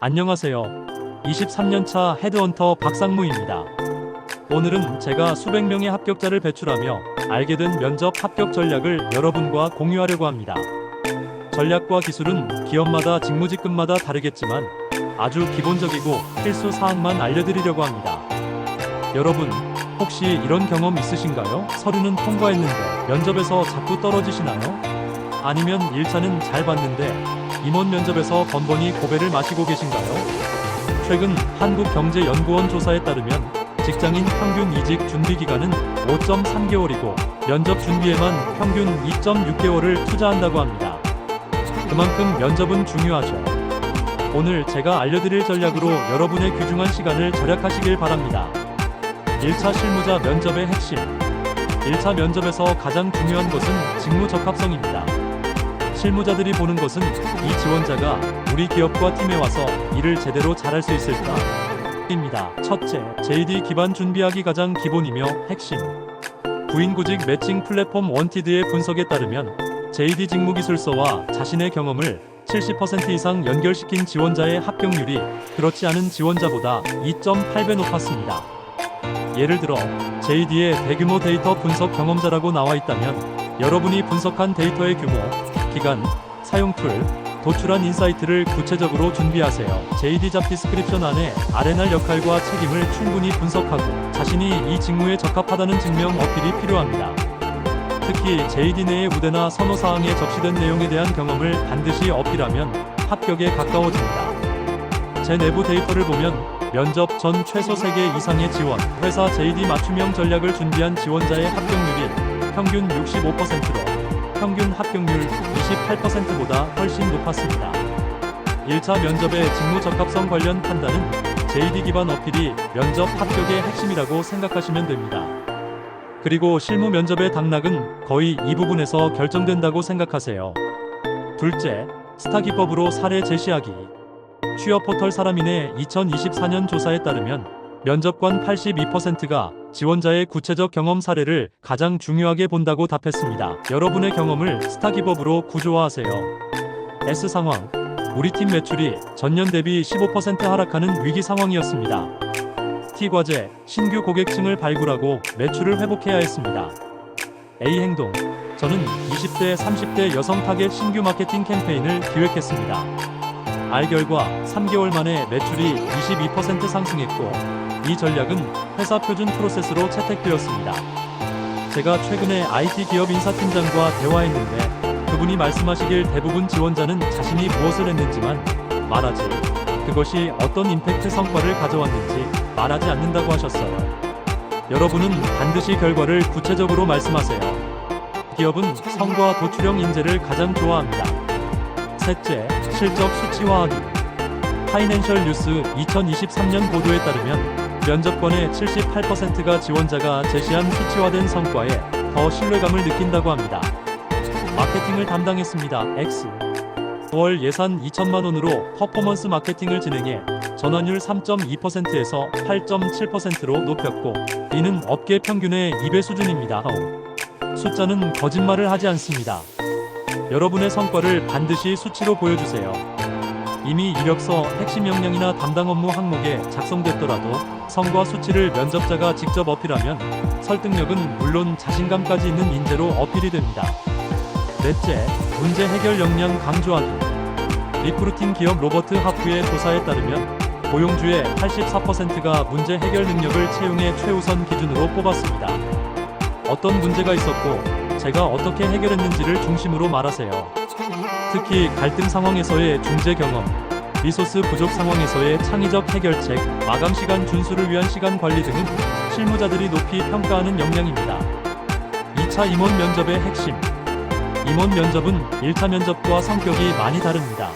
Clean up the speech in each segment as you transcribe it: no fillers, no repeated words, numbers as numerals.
안녕하세요. 23년차 헤드헌터 박상무입니다. 오늘은 제가 수백 명의 합격자를 배출하며 알게 된 면접 합격 전략을 여러분과 공유하려고 합니다. 전략과 기술은 기업마다 직무직급마다 다르겠지만 아주 기본적이고 필수 사항만 알려드리려고 합니다. 여러분, 혹시 이런 경험 있으신가요? 서류는 통과했는데 면접에서 자꾸 떨어지시나요? 아니면 1차는 잘 봤는데 임원 면접에서 번번이 고배를 마시고 계신가요? 최근 한국경제연구원 조사에 따르면 직장인 평균 이직 준비 기간은 5.3개월이고 면접 준비에만 평균 2.6개월을 투자한다고 합니다. 그만큼 면접은 중요하죠. 오늘 제가 알려드릴 전략으로 여러분의 귀중한 시간을 절약하시길 바랍니다. 1차 실무자 면접의 핵심. 1차 면접에서 가장 중요한 것은 직무 적합성입니다. 실무자들이 보는 것은 이 지원자가 우리 기업과 팀에 와서 일을 제대로 잘할 수 있을까? 입니다. 첫째, JD 기반 준비하기 가장 기본이며 핵심. 구인구직 매칭 플랫폼 원티드의 분석에 따르면 JD 직무기술서와 자신의 경험을 70% 이상 연결시킨 지원자의 합격률이 그렇지 않은 지원자보다 2.8배 높았습니다. 예를 들어 JD에 대규모 데이터 분석 경험자라고 나와 있다면 여러분이 분석한 데이터의 규모, 기간, 사용 툴, 도출한 인사이트를 구체적으로 준비하세요. JD 잡 디스크립션 안에 R&R 역할과 책임을 충분히 분석하고 자신이 이 직무에 적합하다는 증명 어필이 필요합니다. 특히 JD 내의 우대나 선호사항에 적시된 내용에 대한 경험을 반드시 어필하면 합격에 가까워집니다. 제 내부 데이터를 보면 면접 전 최소 3개 이상의 지원, 회사 JD 맞춤형 전략을 준비한 지원자의 합격률이 평균 65%로 평균 합격률 28%보다 훨씬 높았습니다. 1차 면접의 직무 적합성 관련 판단은 JD 기반 어필이 면접 합격의 핵심이라고 생각하시면 됩니다. 그리고 실무 면접의 당락은 거의 이 부분에서 결정된다고 생각하세요. 둘째, 스타 기법으로 사례 제시하기. 취업 포털 사람인의 2024년 조사에 따르면 면접관 82%가 지원자의 구체적 경험 사례를 가장 중요하게 본다고 답했습니다. 여러분의 경험을 스타 기법으로 구조화하세요. S 상황. 우리 팀 매출이 전년 대비 15% 하락하는 위기 상황이었습니다. T 과제. 신규 고객층을 발굴하고 매출을 회복해야 했습니다. A 행동. 저는 20대, 30대 여성 타겟 신규 마케팅 캠페인을 기획했습니다. R 결과 3개월 만에 매출이 22% 상승했고 이 전략은 회사 표준 프로세스로 채택되었습니다. 제가 최근에 IT 기업 인사팀장과 대화했는데 그분이 말씀하시길 대부분 지원자는 자신이 무엇을 했는지만 말하지 그것이 어떤 임팩트 성과를 가져왔는지 말하지 않는다고 하셨어요. 여러분은 반드시 결과를 구체적으로 말씀하세요. 기업은 성과 도출형 인재를 가장 좋아합니다. 셋째, 실적 수치화하기. 파이낸셜 뉴스 2023년 보도에 따르면 면접관의 78%가 지원자가 제시한 수치화된 성과에 더 신뢰감을 느낀다고 합니다. 마케팅을 담당했습니다. X. 월 예산 2천만 원으로 퍼포먼스 마케팅을 진행해 전환율 3.2%에서 8.7%로 높였고 이는 업계 평균의 2배 수준입니다. 숫자는 거짓말을 하지 않습니다. 여러분의 성과를 반드시 수치로 보여주세요. 이미 이력서, 핵심 역량이나 담당 업무 항목에 작성됐더라도 성과 수치를 면접자가 직접 어필하면 설득력은 물론 자신감까지 있는 인재로 어필이 됩니다. 넷째, 문제 해결 역량 강조하기. 리크루팅 기업 로버트 하프의 조사에 따르면 고용주의 84%가 문제 해결 능력을 채용의 최우선 기준으로 뽑았습니다. 어떤 문제가 있었고 제가 어떻게 해결했는지를 중심으로 말하세요. 특히 갈등 상황에서의 중재 경험, 리소스 부족 상황에서의 창의적 해결책, 마감 시간 준수를 위한 시간 관리 등은 실무자들이 높이 평가하는 역량입니다. 2차 임원 면접의 핵심. 임원 면접은 1차 면접과 성격이 많이 다릅니다.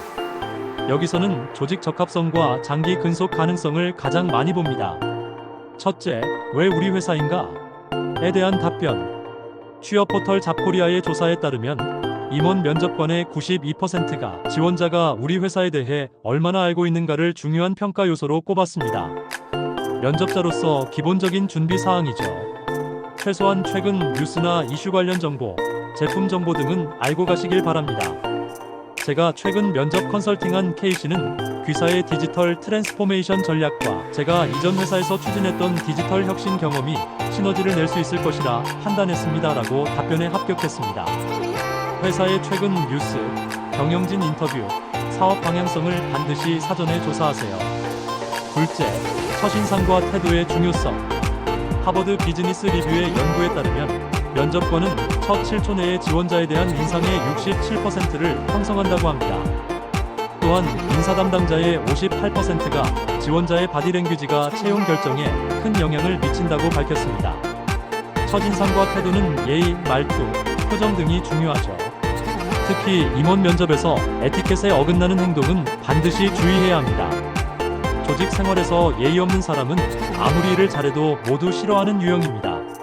여기서는 조직 적합성과 장기 근속 가능성을 가장 많이 봅니다. 첫째, 왜 우리 회사인가? 에 대한 답변. 취업 포털 잡코리아의 조사에 따르면 임원 면접관의 92%가 지원자가 우리 회사에 대해 얼마나 알고 있는가를 중요한 평가 요소로 꼽았습니다. 면접자로서 기본적인 준비 사항이죠. 최소한 최근 뉴스나 이슈 관련 정보, 제품 정보 등은 알고 가시길 바랍니다. 제가 최근 면접 컨설팅한 K씨는 귀사의 디지털 트랜스포메이션 전략과 제가 이전 회사에서 추진했던 디지털 혁신 경험이 시너지를 낼 수 있을 것이라 판단했습니다. 라고 답변에 합격했습니다. 회사의 최근 뉴스, 경영진 인터뷰, 사업 방향성을 반드시 사전에 조사하세요. 둘째, 첫인상과 태도의 중요성. 하버드 비즈니스 리뷰의 연구에 따르면 면접관은 첫 7초 내에 지원자에 대한 인상의 67%를 형성한다고 합니다. 또한 인사 담당자의 58%가 지원자의 바디랭귀지가 채용 결정에 큰 영향을 미친다고 밝혔습니다. 첫인상과 태도는 예의, 말투, 표정 등이 중요하죠. 특히 임원 면접에서 에티켓에 어긋나는 행동은 반드시 주의해야 합니다. 조직 생활에서 예의 없는 사람은 아무리 일을 잘해도 모두 싫어하는 유형입니다.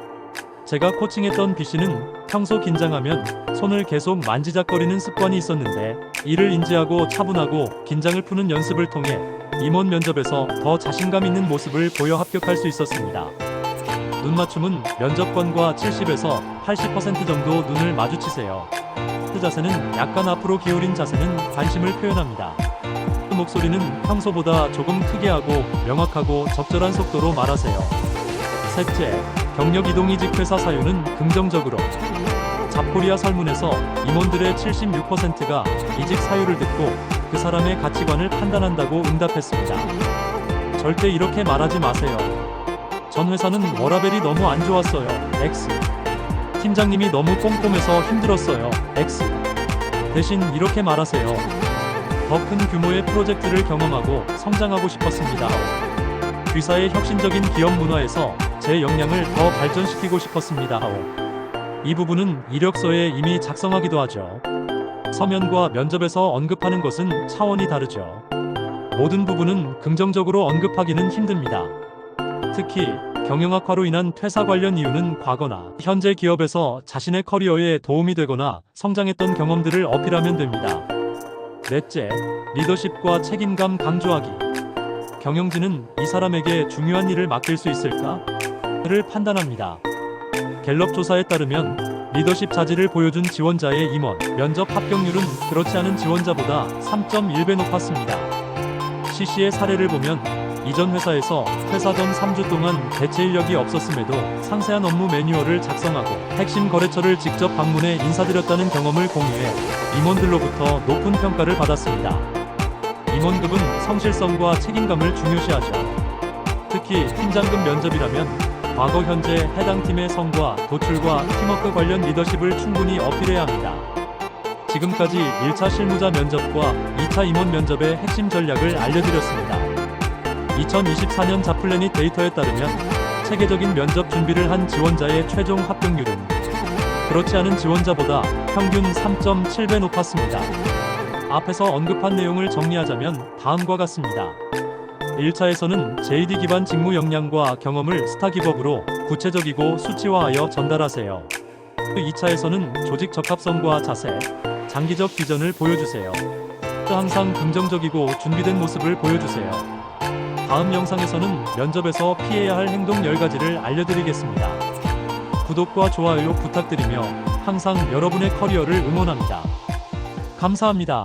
제가 코칭했던 B씨는 평소 긴장하면 손을 계속 만지작거리는 습관이 있었는데 이를 인지하고 차분하고 긴장을 푸는 연습을 통해 임원 면접에서 더 자신감 있는 모습을 보여 합격할 수 있었습니다. 눈 맞춤은 면접관과 70에서 80% 정도 눈을 마주치세요. 자세는 약간 앞으로 기울인 자세는 관심을 표현합니다. 목소리는 평소보다 조금 크게 하고 명확하고 적절한 속도로 말하세요. 셋째, 경력 이동 이직 회사 사유는 긍정적으로. 잡코리아 설문에서 임원들의 76%가 이직 사유를 듣고 그 사람의 가치관을 판단한다고 응답했습니다. 절대 이렇게 말하지 마세요. 전 회사는 워라밸이 너무 안 좋았어요. X. 팀장님이 너무 꼼꼼해서 힘들었어요. X. 대신 이렇게 말하세요. 더 큰 규모의 프로젝트를 경험하고 성장하고 싶었습니다. 귀사의 혁신적인 기업 문화에서 제 역량을 더 발전시키고 싶었습니다. 이 부분은 이력서에 이미 작성하기도 하죠. 서면과 면접에서 언급하는 것은 차원이 다르죠. 모든 부분은 긍정적으로 언급하기는 힘듭니다. 특히 경영악화로 인한 퇴사 관련 이유는 과거나 현재 기업에서 자신의 커리어에 도움이 되거나 성장했던 경험들을 어필하면 됩니다. 넷째, 리더십과 책임감 강조하기. 경영진은 이 사람에게 중요한 일을 맡길 수 있을까?를 판단합니다. 갤럽 조사에 따르면 리더십 자질을 보여준 지원자의 임원 면접 합격률은 그렇지 않은 지원자보다 3.1배 높았습니다. CC의 사례를 보면 이전 회사에서 퇴사 전 3주 동안 대체 인력이 없었음에도 상세한 업무 매뉴얼을 작성하고 핵심 거래처를 직접 방문해 인사드렸다는 경험을 공유해 임원들로부터 높은 평가를 받았습니다. 임원급은 성실성과 책임감을 중요시하죠. 특히 팀장급 면접이라면 과거 현재 해당 팀의 성과, 도출과 팀워크 관련 리더십을 충분히 어필해야 합니다. 지금까지 1차 실무자 면접과 2차 임원 면접의 핵심 전략을 알려드렸습니다. 2024년 자플래닛 데이터에 따르면 체계적인 면접 준비를 한 지원자의 최종 합격률은 그렇지 않은 지원자보다 평균 3.7배 높았습니다. 앞에서 언급한 내용을 정리하자면 다음과 같습니다. 1차에서는 JD 기반 직무 역량과 경험을 스타기법으로 구체적이고 수치화하여 전달하세요. 2차에서는 조직 적합성과 자세, 장기적 비전을 보여주세요. 항상 긍정적이고 준비된 모습을 보여주세요. 다음 영상에서는 면접에서 피해야 할 행동 10가지를 알려드리겠습니다. 구독과 좋아요 부탁드리며 항상 여러분의 커리어를 응원합니다. 감사합니다.